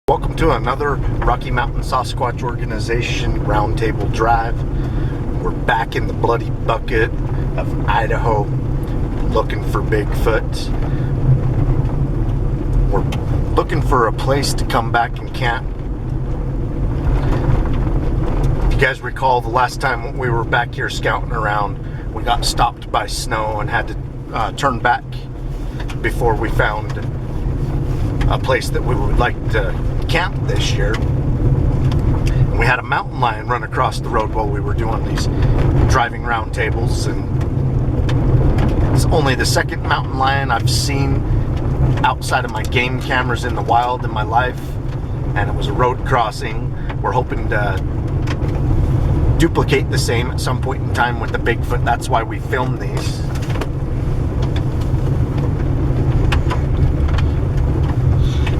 Welcome to another Rocky Mountain Sasquatch Organization Roundtable Drive. We're back in the bloody bucket of Idaho looking for Bigfoot. We're looking for a place to come back and camp. If you guys recall, the last time we were back here scouting around, we got stopped by snow and had to turn back before we found a place that we would like to camp this year. And we had a mountain lion run across the road while we were doing these driving roundtables, and it's only the second mountain lion I've seen outside of my game cameras in the wild in my life, and it was a road crossing. We're hoping to duplicate the same at some point in time with the Bigfoot. That's why we filmed these.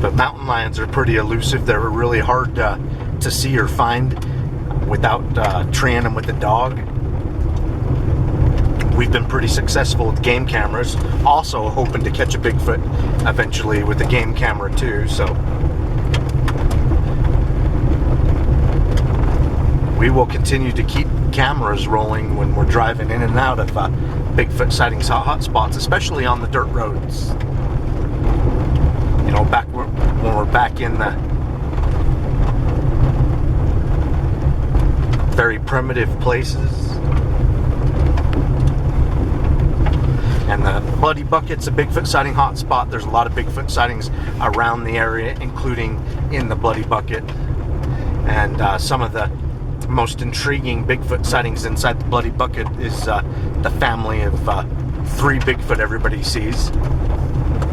But mountain lions are pretty elusive. They're really hard to see or find without treeing them with a dog. We've been pretty successful with game cameras. Also hoping to catch a Bigfoot eventually with a game camera too. So we will continue to keep cameras rolling when we're driving in and out of Bigfoot sightings hot spots, especially on the dirt roads. You know, back when we're back in the very primitive places. And the Bloody Bucket's a Bigfoot sighting hotspot. There's a lot of Bigfoot sightings around the area, including in the Bloody Bucket. And some of the most intriguing Bigfoot sightings inside the Bloody Bucket is the family of 3 Bigfoot everybody sees.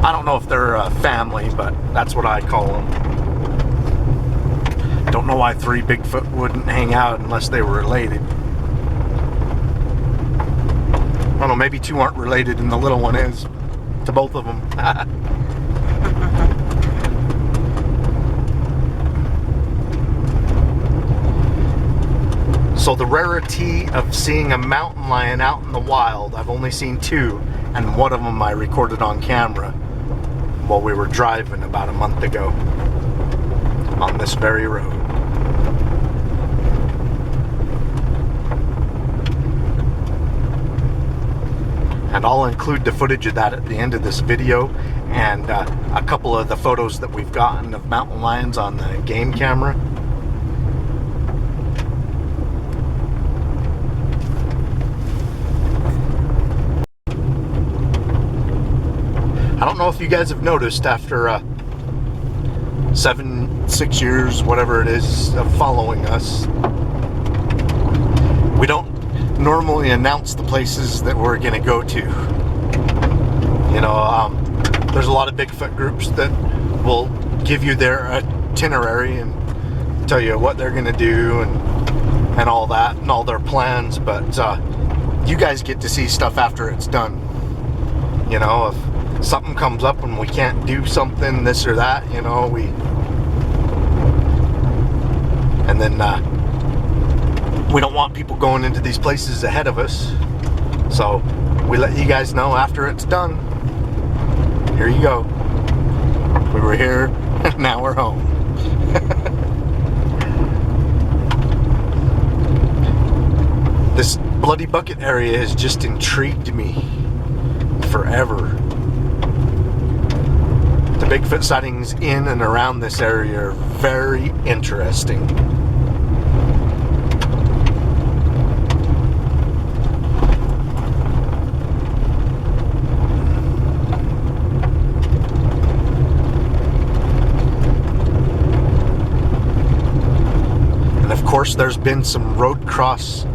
I don't know if they're a family, but that's what I call them. Don't know why 3 Bigfoot wouldn't hang out unless they were related. I don't know, maybe 2 aren't related and the little one is to both of them. So the rarity of seeing a mountain lion out in the wild, I've only seen 2, and one of them I recorded on camera while we were driving about a month ago on this very road. And I'll include the footage of that at the end of this video, and a couple of the photos that we've gotten of mountain lions on the game camera. I don't know if you guys have noticed, after 6 years, whatever it is, of following us, we don't normally announce the places that we're going to go to. You know, there's a lot of Bigfoot groups that will give you their itinerary and tell you what they're going to do and all that and all their plans, but you guys get to see stuff after it's done. You know, if something comes up and we can't do something, this or that, you know, and then we don't want people going into these places ahead of us, so we let you guys know after it's done. Here you go. We were here, now we're home. This Bloody Bucket area has just intrigued me forever. The Bigfoot sightings in and around this area are very interesting. And of course, there's been some road cross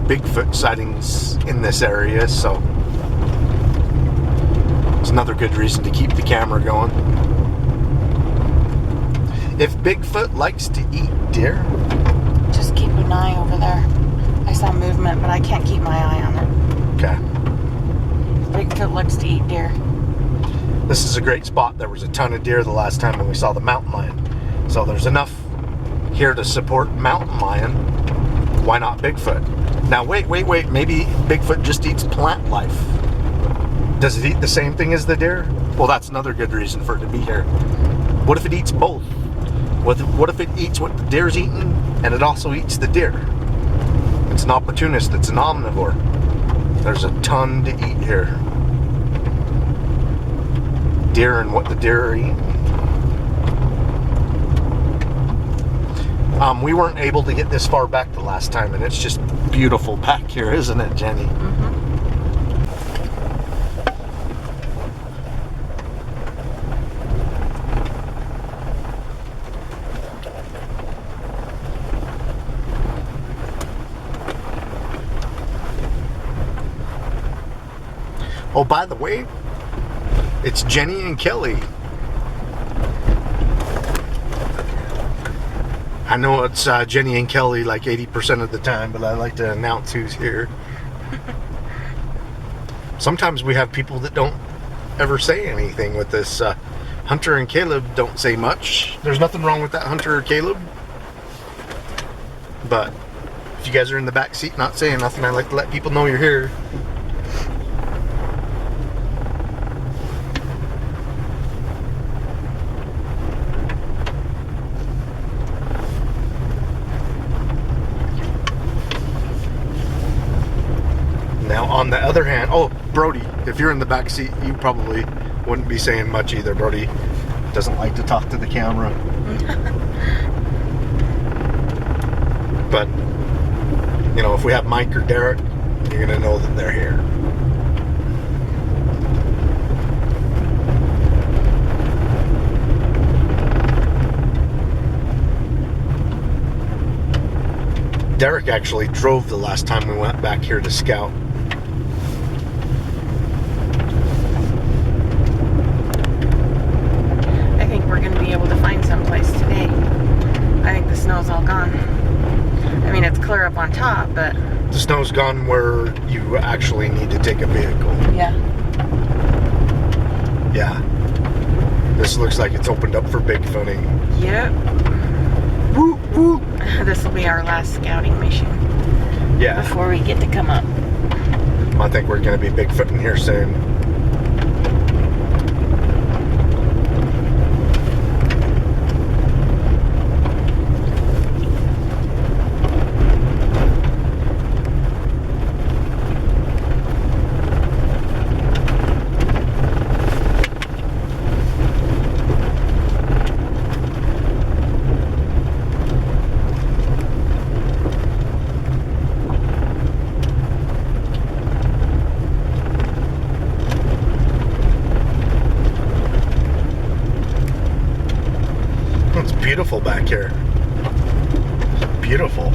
Bigfoot sightings in this area, so it's another good reason to keep the camera going. If Bigfoot likes to eat deer, just keep an eye over there. I saw movement, but I can't keep my eye on it. Okay. Bigfoot likes to eat deer. This is a great spot. There was a ton of deer the last time when we saw the mountain lion. So there's enough here to support mountain lion. Why not Bigfoot? Now wait. Maybe Bigfoot just eats plant life. Does it eat the same thing as the deer? Well, that's another good reason for it to be here. What if it eats both? What if it eats what the deer's eating, and it also eats the deer? It's an opportunist. It's an omnivore. There's a ton to eat here. Deer and what the deer are eating. We weren't able to get this far back the last time, and it's just beautiful back here, isn't it, Jenny? Mm-hmm. Oh, by the way, it's Jenny and Kelly. I know it's Jenny and Kelly like 80% of the time, but I like to announce who's here. Sometimes we have people that don't ever say anything with this. Hunter and Caleb don't say much. There's nothing wrong with that, Hunter or Caleb. But if you guys are in the back seat not saying nothing, I like to let people know you're here. Now, on the other hand, oh, Brody, if you're in the back seat, you probably wouldn't be saying much either. Brody doesn't like to talk to the camera. But, you know, if we have Mike or Derek, you're going to know that they're here. Derek actually drove the last time we went back here to scout. I think we're going to be able to find someplace today. I think the snow's all gone. I mean, it's clear up on top, but... The snow's gone where you actually need to take a vehicle. Yeah. Yeah. This looks like it's opened up for bigfooting. Yep. Woo, woo. This will be our last scouting mission. Yeah. Before we get to come up. I think we're going to be bigfooting here soon. It's beautiful back here. Beautiful.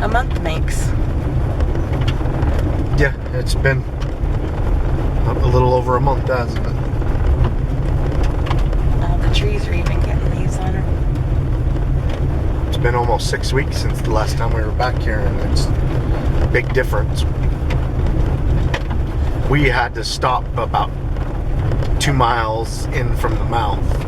A month makes. Yeah, it's been a little over a month, hasn't it? All the trees are even getting leaves on them. It's been almost 6 weeks since the last time we were back here, and it's a big difference. We had to stop about 2 miles in from the mouth.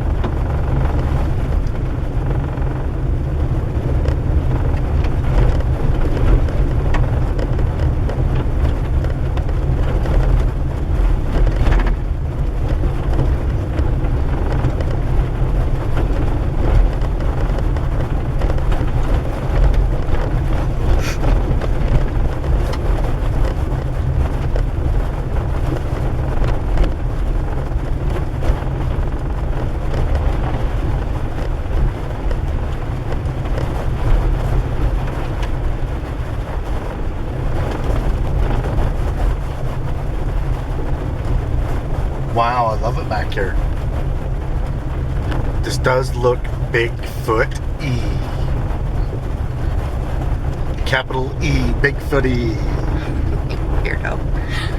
Wow, I love it back here. This does look Bigfoot-y. Capital E, Bigfoot-y. Weirdo.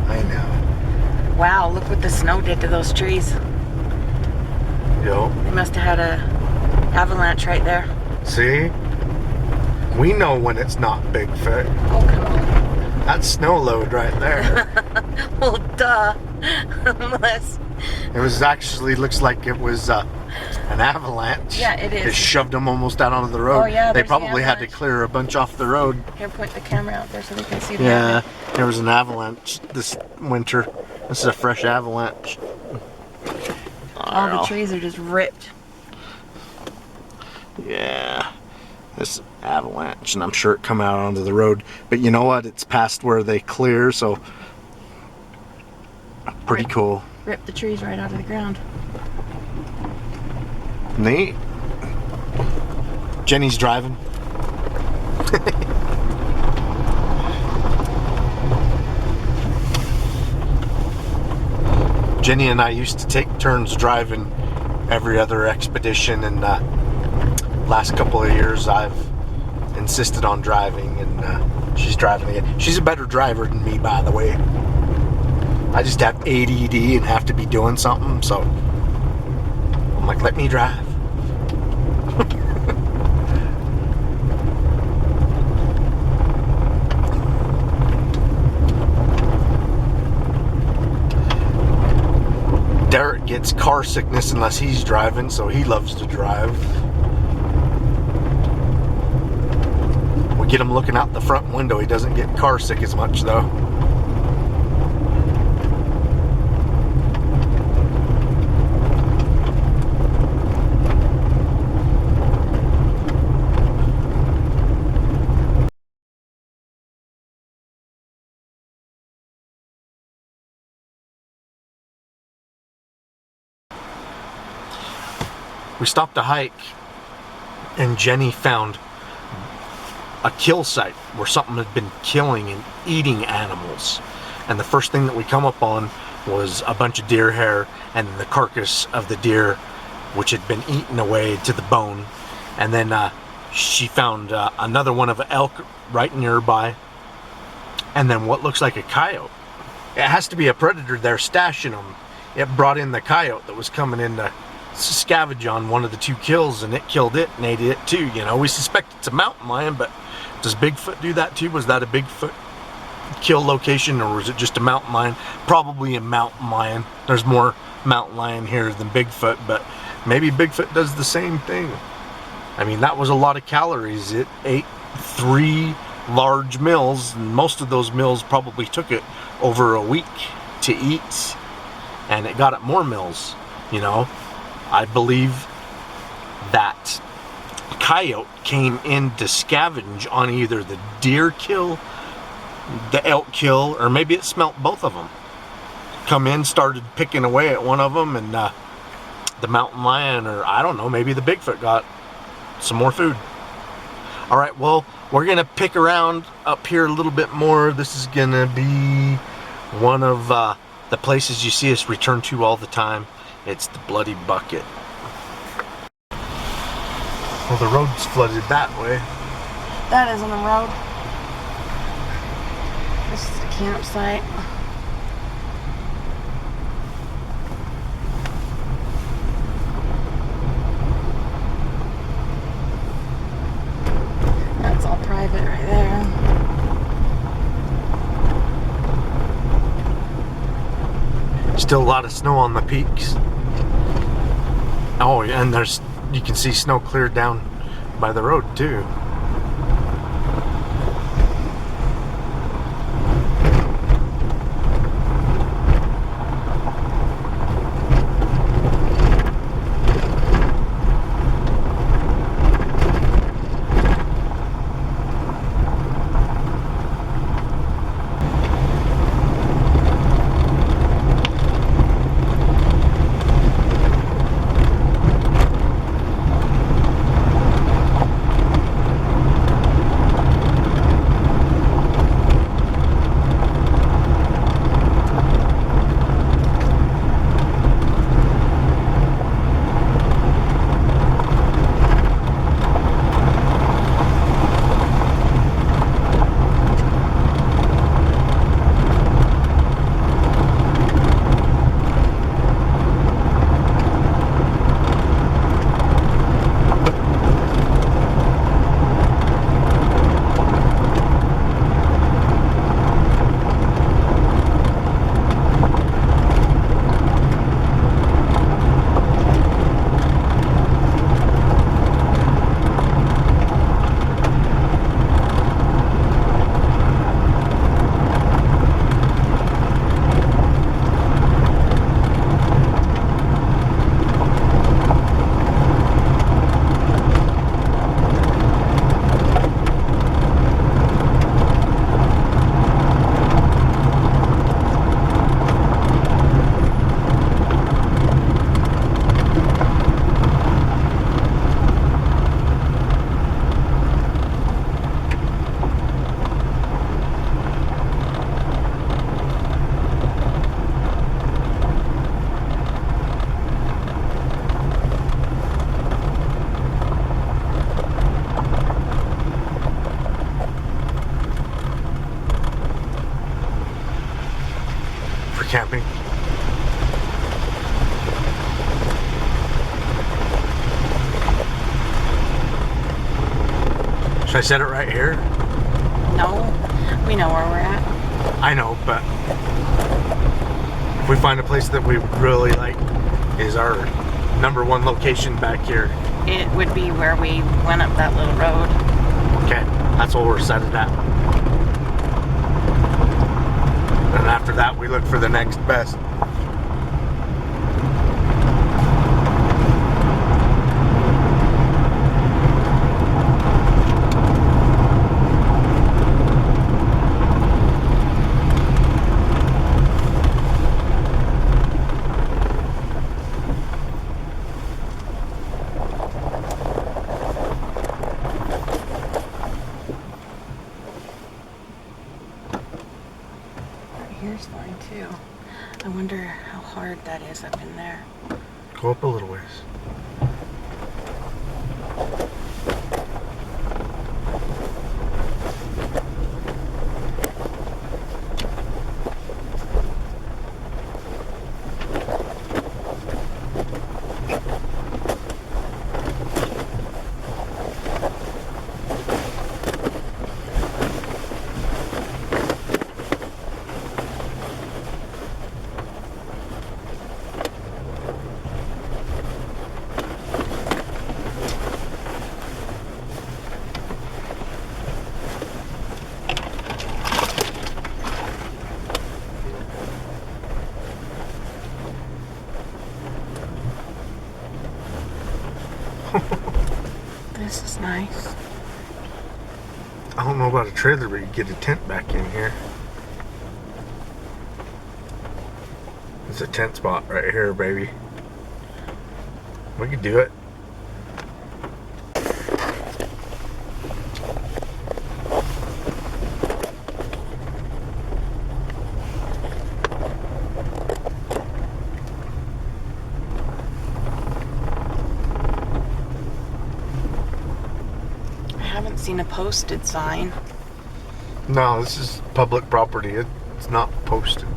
I know. Wow, look what the snow did to those trees. Yo. They must have had a avalanche right there. See? We know when it's not Bigfoot. Oh, come on. That's snow load right there. Well, duh. Unless... It was actually, looks like it was an avalanche. Yeah, it is. It shoved them almost out onto the road. Oh, yeah, they there's the probably had to avalanche. clear a bunch off the road. Here, point the camera out there so they can see the Yeah, avalanche. there was an avalanche this winter. This is a fresh avalanche. All the trees are just ripped. Yeah, this avalanche, and I'm sure it come out onto the road. But you know what? It's past where they clear, so pretty cool. Ripped the trees right out of the ground. Neat. Jenny's driving. Jenny and I used to take turns driving every other expedition, and last couple of years I've insisted on driving, and she's driving again. She's a better driver than me, by the way. I just have ADD and have to be doing something, so I'm like, let me drive. Derek gets car sickness unless he's driving, so he loves to drive. We get him looking out the front window. He doesn't get car sick as much, though. We stopped to hike, and Jenny found a kill site where something had been killing and eating animals. And the first thing that we come up on was a bunch of deer hair and the carcass of the deer, which had been eaten away to the bone. And then she found another one of an elk right nearby, and then what looks like a coyote. It has to be a predator there stashing them. It brought in the coyote that was coming in to scavenge on one of the two kills, and it killed it and ate it too. You know, we suspect it's a mountain lion, but does Bigfoot do that too? Was that a Bigfoot kill location, or was it just a mountain lion? Probably a mountain lion. There's more mountain lion here than Bigfoot, but maybe Bigfoot does the same thing. I mean, that was a lot of calories. It ate 3 large meals, and most of those meals probably took it over a week to eat, and it got it more meals, you know. I believe that coyote came in to scavenge on either the deer kill, the elk kill, or maybe it smelt both of them. Come in, started picking away at one of them, and the mountain lion, or I don't know, maybe the Bigfoot got some more food. All right, well, we're gonna pick around up here a little bit more. This is gonna be one of the places you see us return to all the time. It's the Bloody Bucket. Well, the road's flooded that way. That isn't a road. This is the campsite. That's all private right there. Still a lot of snow on the peaks. Oh, and you can see snow cleared down by the road too. Should I set it right here? No, we know where we're at. I know, but if we find a place that we really like, is our #1 location back here. It would be where we went up that little road. Okay, that's what we're set at. And after that, we look for the next best. Here's fine too. I wonder how hard that is up in there. Go up a little ways. This is nice. I don't know about a trailer, but you get a tent back in here. It's a tent spot right here, baby. We could do it. I haven't seen a posted sign. No, this is public property. It's not posted.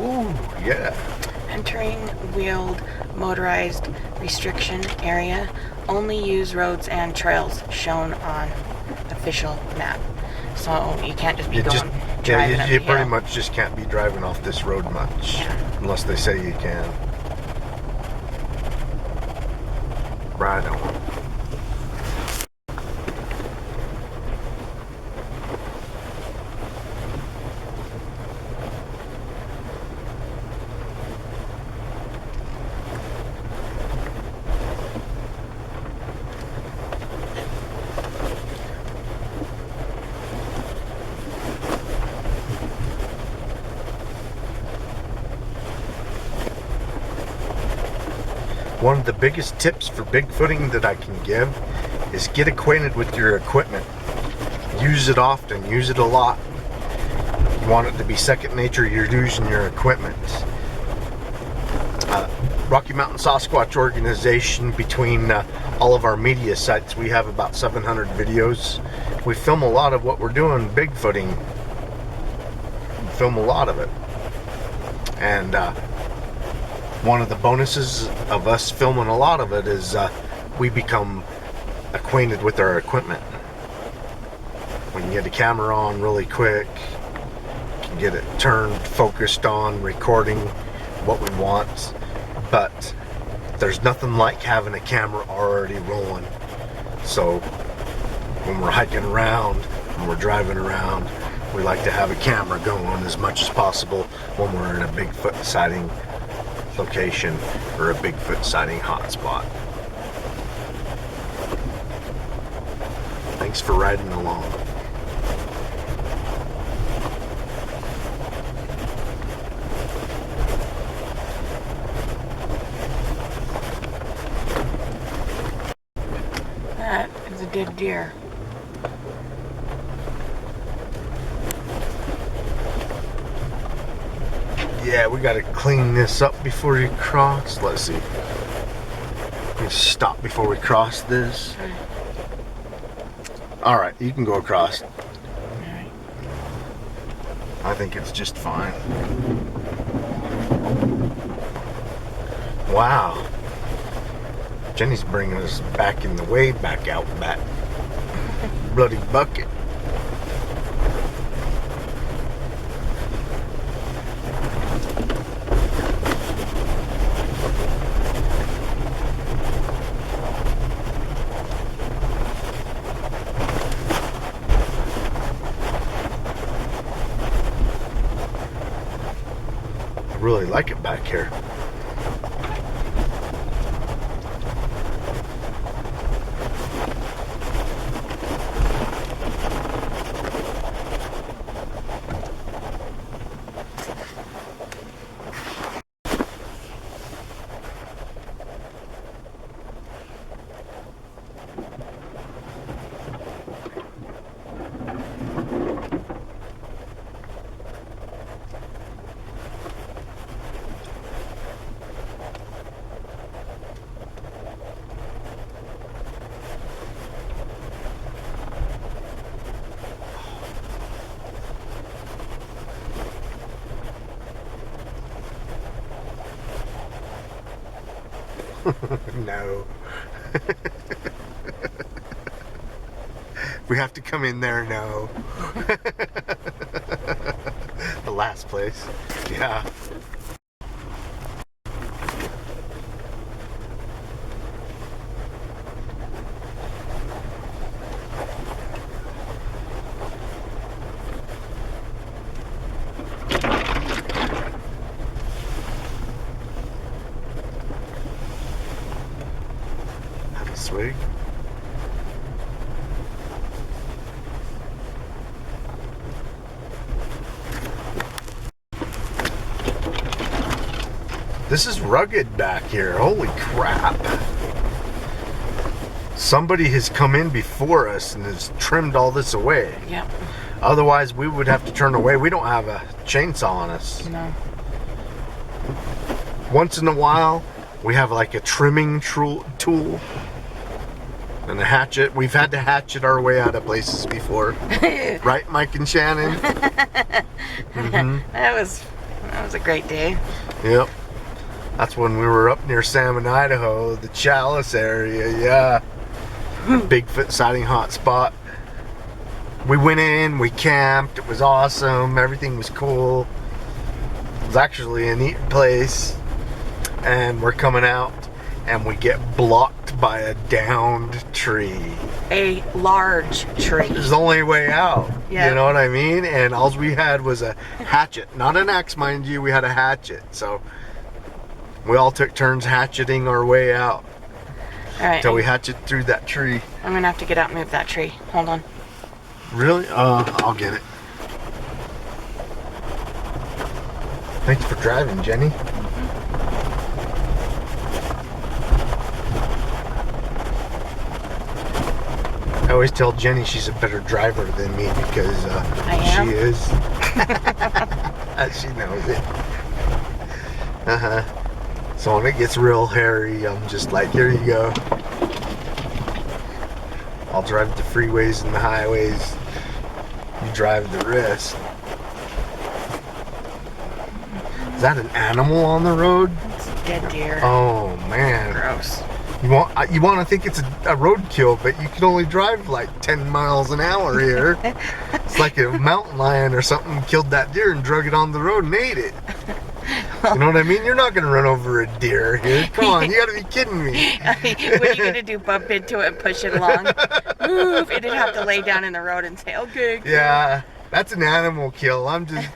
Ooh, yeah. Entering wheeled motorized restriction area. Only use roads and trails shown on official map. So you can't just be driving up You the pretty hill. much just can't be driving off this road much. Yeah. Unless they say you can. Right on. One of the biggest tips for bigfooting that I can give is get acquainted with your equipment. Use it often, use it a lot. You want it to be second nature, you're using your equipment. Rocky Mountain Sasquatch organization, between all of our media sites, we have about 700 videos. We film a lot of what we're doing bigfooting. We film a lot of it. And one of the bonuses of us filming a lot of it is we become acquainted with our equipment. We can get a camera on really quick, can get it turned, focused on recording what we want, but there's nothing like having a camera already rolling. So when we're hiking around, when we're driving around, we like to have a camera going as much as possible when we're in a Bigfoot sighting location or a Bigfoot sighting hotspot. Thanks for riding along. That is a dead deer. Yeah, we gotta clean this up before you cross. Let's see. Let's stop before we cross this. All right, you can go across. All right. I think it's just fine. Wow. Jenny's bringing us back in the way back out back. Bloody bucket. I really like it back here. No. We have to come in there, no. The last place. Yeah. Have a swig. This is rugged back here. Holy crap. Somebody has come in before us and has trimmed all this away. Yep. Otherwise, we would have to turn away. We don't have a chainsaw on us. No. Once in a while, we have like a trimming tool and a hatchet. We've had to hatchet our way out of places before. Right, Mike and Shannon? Mm-hmm. That was a great day. Yep. That's when we were up near Salmon, Idaho, the Chalice area, yeah. Bigfoot sighting hot spot. We went in, we camped, it was awesome, everything was cool. It was actually a neat place. And we're coming out and we get blocked by a downed tree. A large tree. It was the only way out. Yeah. You know what I mean? And all we had was a hatchet. Not an axe, mind you, we had a hatchet. So we all took turns hatcheting our way out. All right. Until we hatchet through that tree. I'm going to have to get out and move that tree. Hold on. Really? I'll get it. Thanks for driving, Jenny. I always tell Jenny she's a better driver than me because I am? she is. She knows it. So when it gets real hairy, I'm just like, here you go. I'll drive the freeways and the highways. You drive the rest. Is that an animal on the road? It's a dead deer. Oh man. Gross. You want to think it's a roadkill, but you can only drive like 10 miles an hour here. It's like a mountain lion or something killed that deer and drug it on the road and ate it. You know what I mean? You're not going to run over a deer here. Come on, you got to be kidding me. What are you going to do? Bump into it and push it along? Move. It'd have to lay down in the road and say, okay. Yeah, that's an animal kill. I'm just,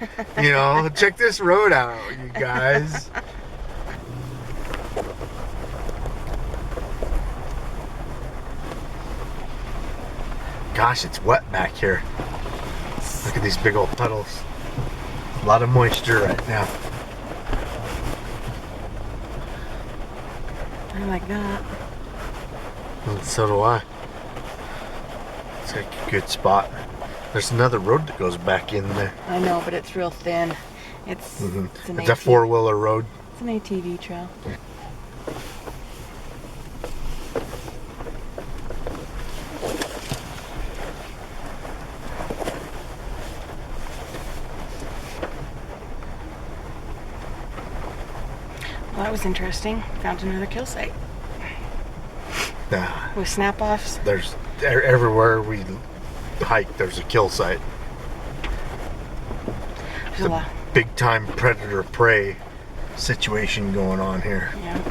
check this road out, you guys. Gosh, it's wet back here. Look at these big old puddles. A lot of moisture right now. I like that. And so do I. It's like a good spot. There's another road that goes back in there. I know, but it's real thin. It's It's a four-wheeler road. It's an ATV trail. Well, that was interesting. Found another kill site Nah, with snap-offs. there's everywhere we hike. There's a kill site. There's a lot. Big time predator prey situation going on here. Yeah.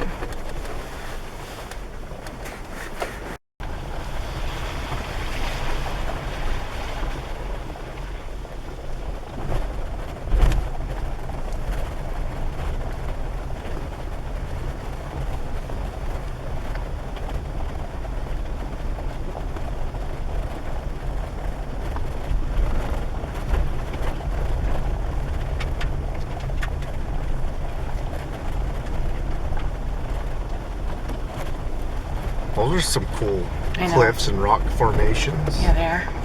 Those are some cool I know. cliffs and rock formations. Yeah, they are.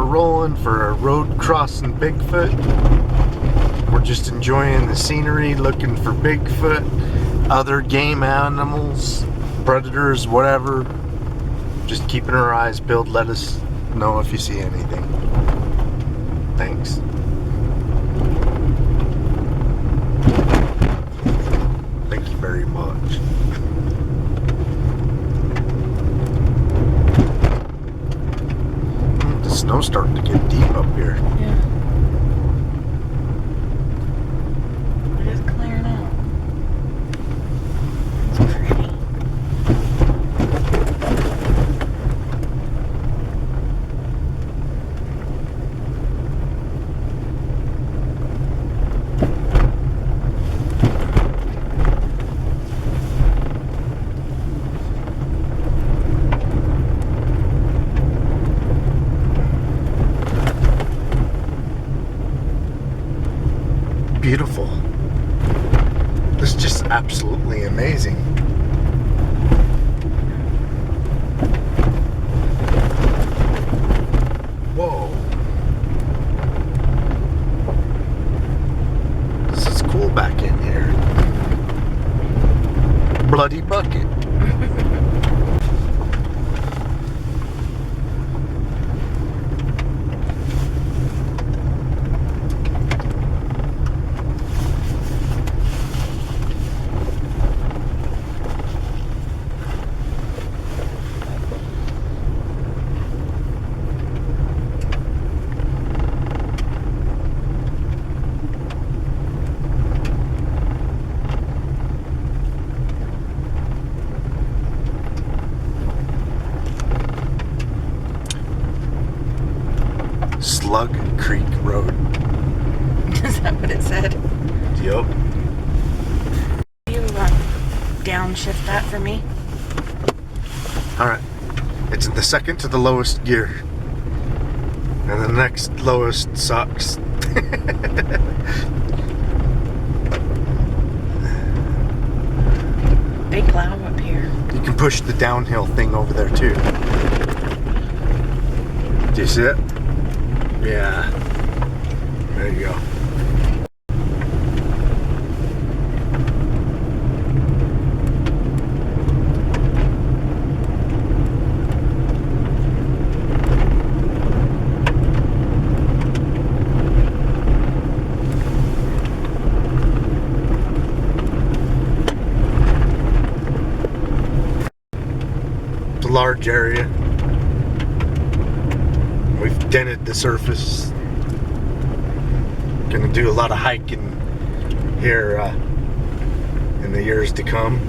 rolling for a road crossing Bigfoot. We're just enjoying the scenery, looking for Bigfoot, other game animals, predators, whatever. Just keeping our eyes peeled. Let us know if you see anything. Thanks. Thank you very much. The snow's starting to get deep up here. Yeah. It is clearing out. It's pretty. Beautiful. This is just absolutely amazing. Whoa. This is cool back in here. Bloody bucket. Slug Creek Road. Is that what it said? Yup. You downshift that for me? Alright. It's the second to the lowest gear. And the next lowest sucks. Big cloud up here. You can push the downhill thing over there too. Do you see it? Yeah. There you go. It's a large area. We've dented the surface. Gonna do a lot of hiking here in the years to come.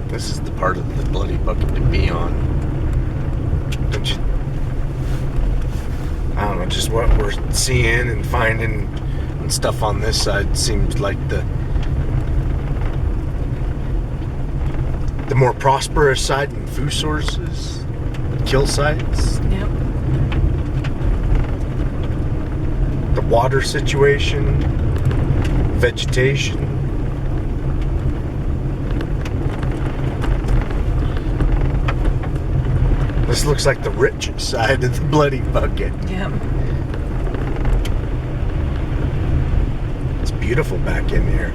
This is the part of the bloody bucket to be on. Don't you? I don't know, just what we're seeing and finding and stuff on this side seems like the more prosperous side and food sources, kill sites, Yep. the water situation, vegetation. This looks like the rich side of the bloody bucket. Yep. It's beautiful back in here.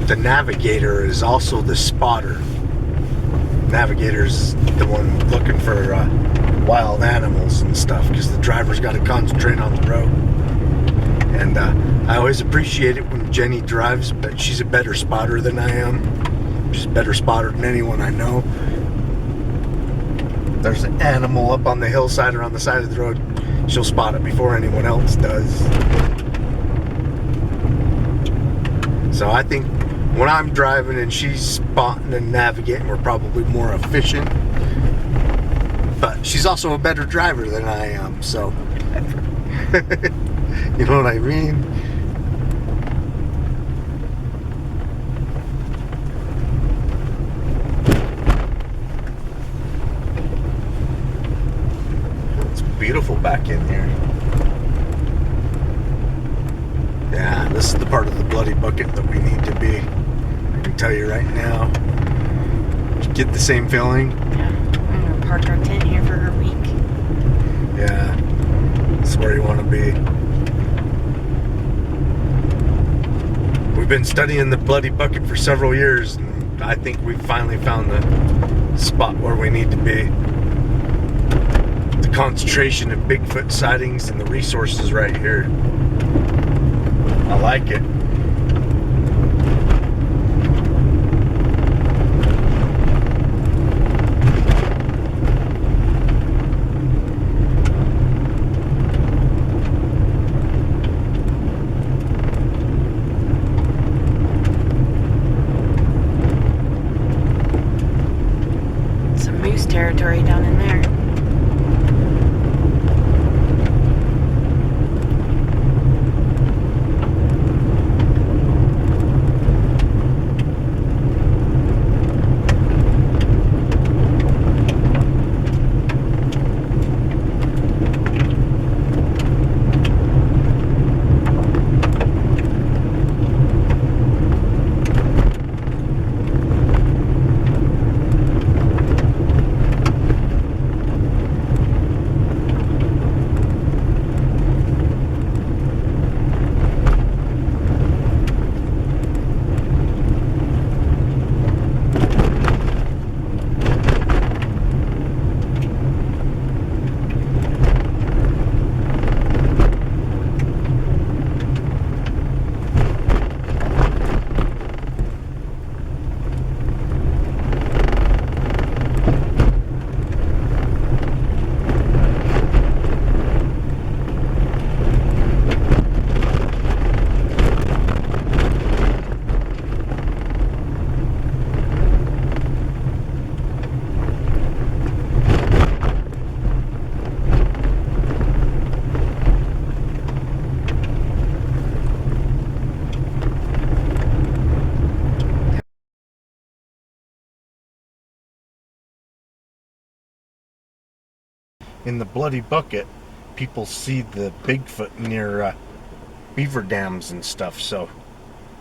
the navigator is also the spotter. Navigator's the one looking for wild animals and stuff, because the driver's got to concentrate on the road. And I always appreciate it when Jenny drives, but she's a better spotter than I am. She's a better spotter than anyone I know. There's an animal up on the hillside or on the side of the road, she'll spot it before anyone else does. So I think when I'm driving and she's spotting and navigating, we're probably more efficient. But she's also a better driver than I am, so you know what I mean? It's beautiful back in here. Yeah, this is the part of the bloody bucket that we need to be. I can tell you right now. Did you get the same feeling? Yeah, I'm gonna park our tent here for a week. Yeah, that's where you want to be. We've been studying the bloody bucket for several years, and I think we've finally found the spot where we need to be. The concentration of Bigfoot sightings and the resources right here. I like it. Some moose territory down in there. In the bloody bucket, people see the Bigfoot near beaver dams and stuff, so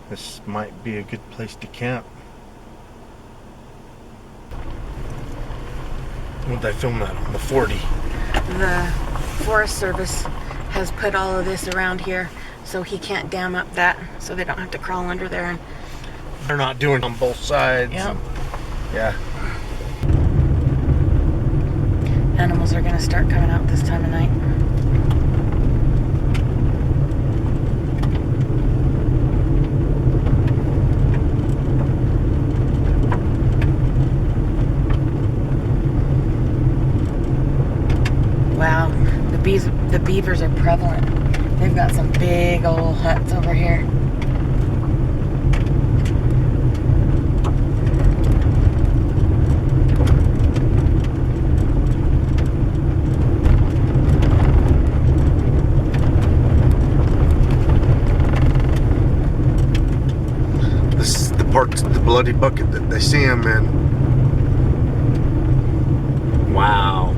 this might be a good place to camp. When did I film that? On the 40. The Forest Service has put all of this around here so he can't dam up that, so they don't have to crawl under there. And they're not doing it on both sides. Yep. Yeah. animals are going to start coming out this time of night. Wow, the beavers are prevalent. They've got some big old huts over here. This is the part, the bloody bucket that they see them in. Wow.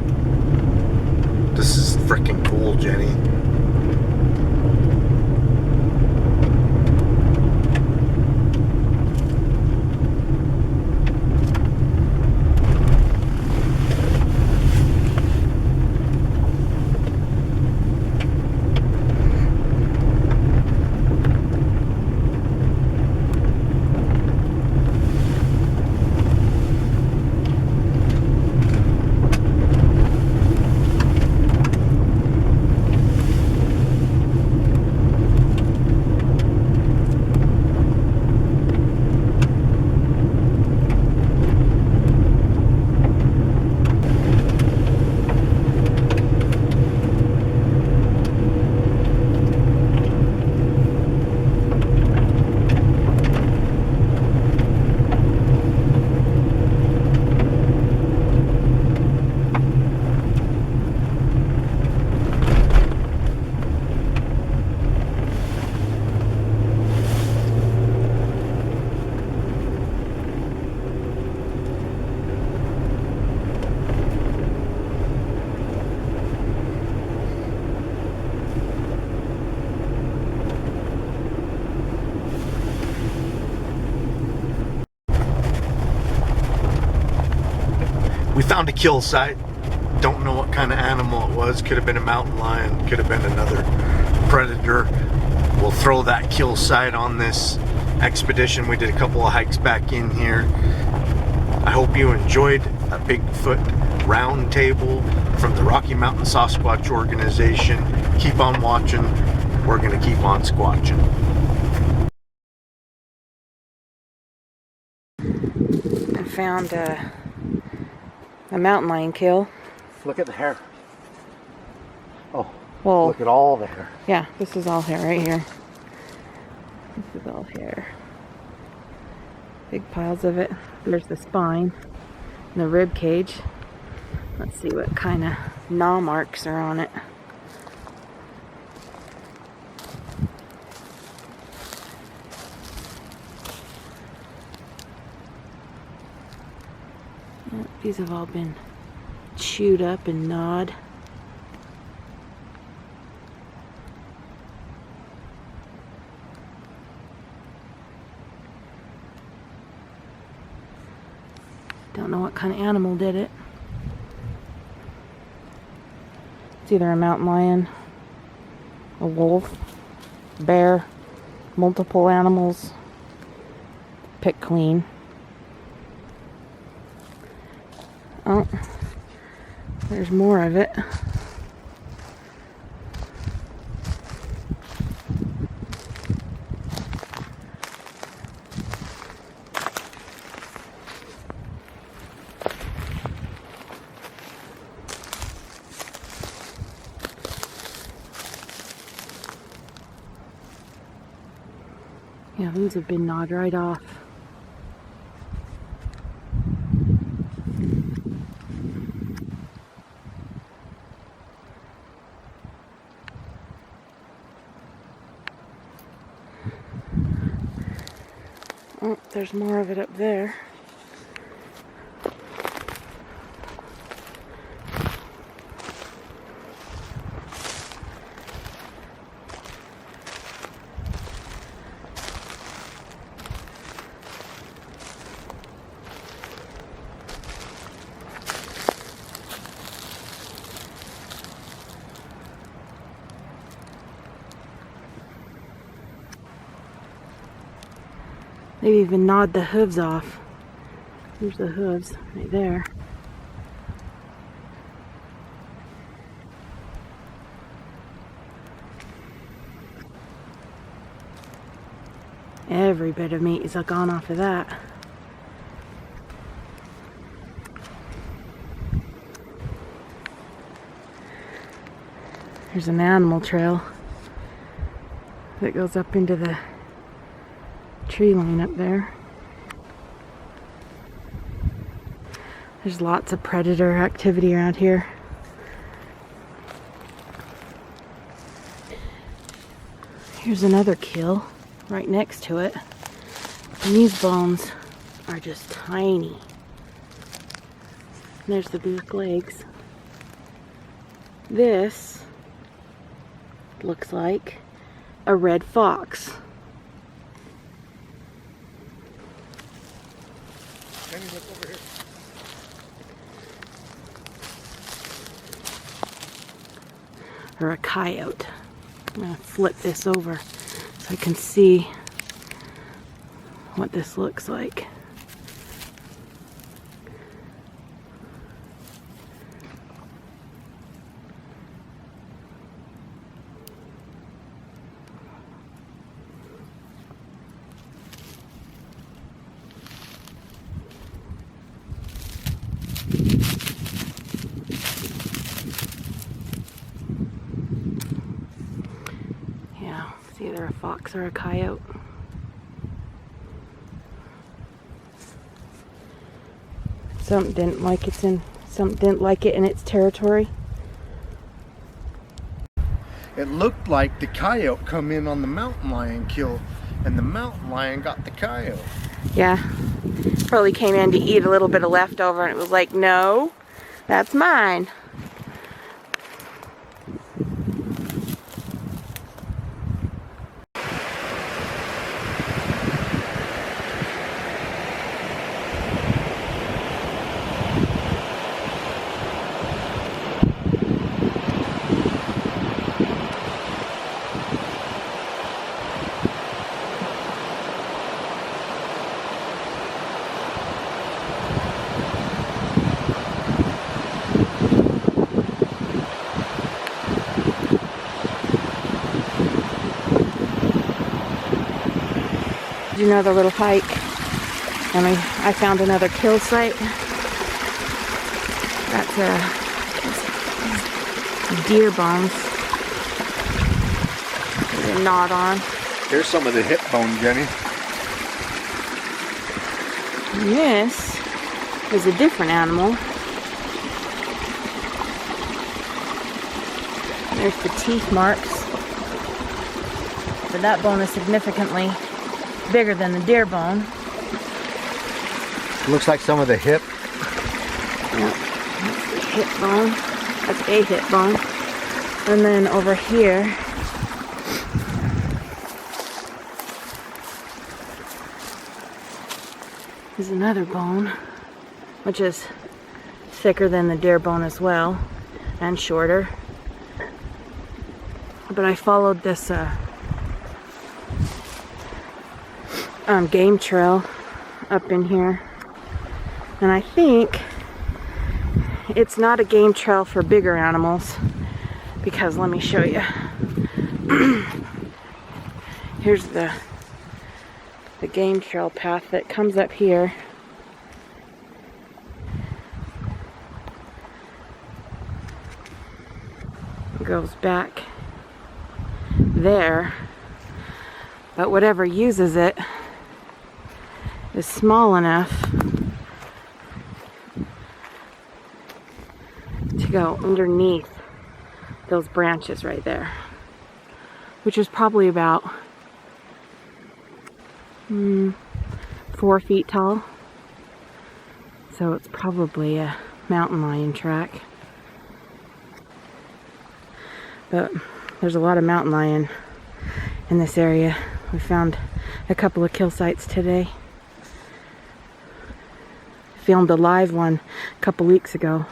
This is freaking cool, Jenny. found a kill site. Don't know what kind of animal it was. Could have been a mountain lion, could have been another predator. We'll throw that kill site on this expedition. We did a couple of hikes back in here. I hope you enjoyed a Bigfoot Roundtable from the Rocky Mountain Sasquatch organization. Keep on watching. We're going to keep on squatching. I found a mountain lion kill. Look at the hair. Oh, well, look at all the hair. Yeah, this is all hair right here. This is all hair. Big piles of it. There's the spine and the rib cage. Let's see what kind of gnaw marks are on it. These have all been chewed up and gnawed. Don't know what kind of animal did it. It's either a mountain lion, a wolf, bear, multiple animals. Pick clean. Oh, there's more of it. Yeah, those have been gnawed right off. Oh, there's more of it up there. They've even gnawed the hooves off. Here's the hooves right there. Every bit of meat is gone off of that. There's an animal trail that goes up into the tree line up there. There's lots of predator activity around here. Here's another kill right next to it. And these bones are just tiny. And there's the back legs. This looks like a red fox. Look over here. Or a coyote. I'm going to flip this over so I can see what this looks like. Yeah, it's either a fox or a coyote. Some didn't like it in its territory. It looked like the coyote come in on the mountain lion kill, and the mountain lion got the coyote. Yeah, probably came in to eat a little bit of leftover, and it was like, no, that's mine. another little hike, and I found another kill site. That's deer bones. They're gnawed on. Here's some of the hip bone, Jenny. And this is a different animal. There's the teeth marks. But that bone is significantly bigger than the deer bone. Looks like some of the hip. Yep, that's the hip bone. That's a hip bone. And then over here, is another bone, which is thicker than the deer bone as well, and shorter. But I followed this game trail up in here, and I think it's not a game trail for bigger animals, because let me show you. Here's the game trail path that comes up here. Goes back there, but whatever uses it is small enough to go underneath those branches right there, which is probably about 4 feet tall. So it's probably a mountain lion track. But there's a lot of mountain lion in this area. We found a couple of kill sites today. Filmed a live one a couple weeks ago.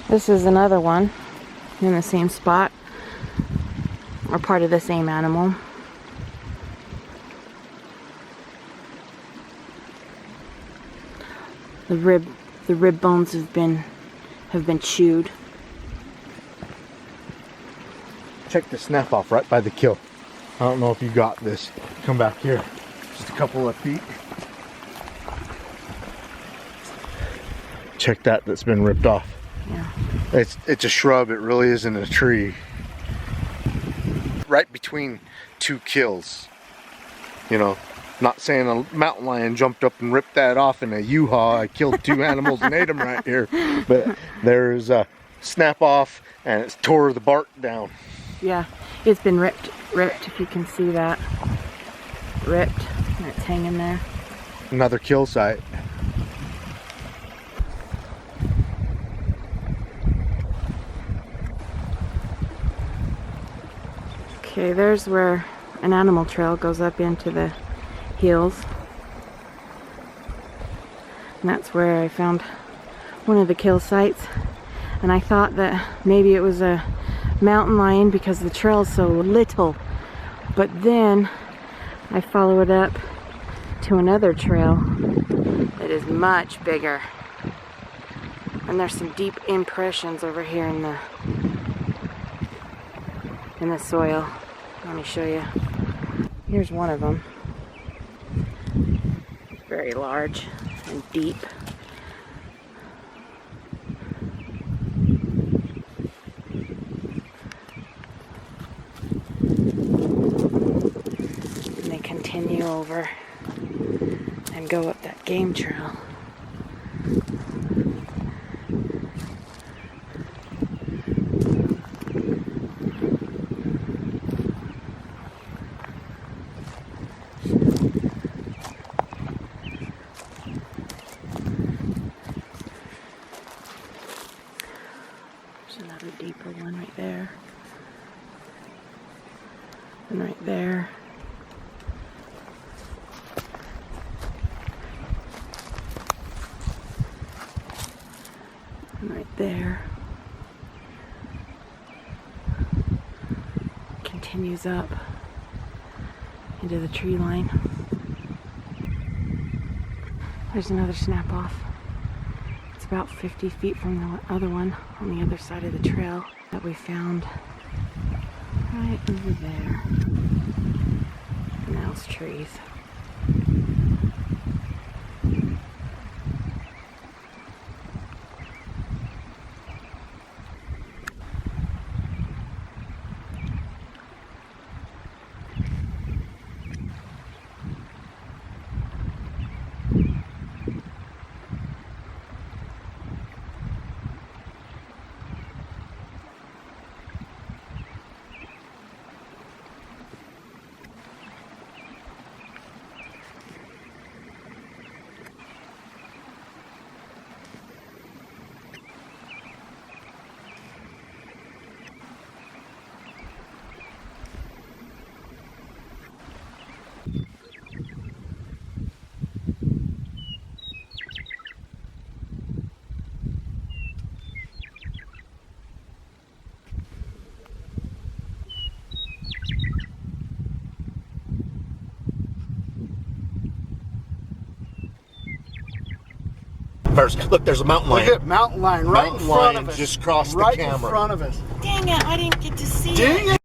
This is another one in the same spot, or part of the same animal. The rib bones have been chewed. Check the snap off right by the kill. I don't know if you got this. Come back here. Just a couple of feet. Check that's been ripped off. Yeah. It's a shrub, it really isn't a tree. Right between two kills. You know, not saying a mountain lion jumped up and ripped that off in a U-Haul. I killed 2 animals and ate them right here. But there's a snap off and it's tore the bark down. Yeah, it's been ripped if you can see that. Ripped, and it's hanging there. Another kill site. Okay, there's where an animal trail goes up into the hills. And that's where I found one of the kill sites. And I thought that maybe it was a mountain lion because the trail's so little. But then I followed up to another trail that is much bigger. And there's some deep impressions over here in the soil. Let me show you. Here's one of them. Very large and deep. And they continue over and go up that game trail. Another deeper one right there. And right there. And right there. continues up into the tree line. There's another snap off. It's about 50 feet from the other one on the other side of the trail that we found right over there. Now it's trees. First, look, there's a mountain lion. Look at mountain lion right in front of us. Just crossed the right camera. Right in front of us. Dang it, I didn't get to see Dang it. it!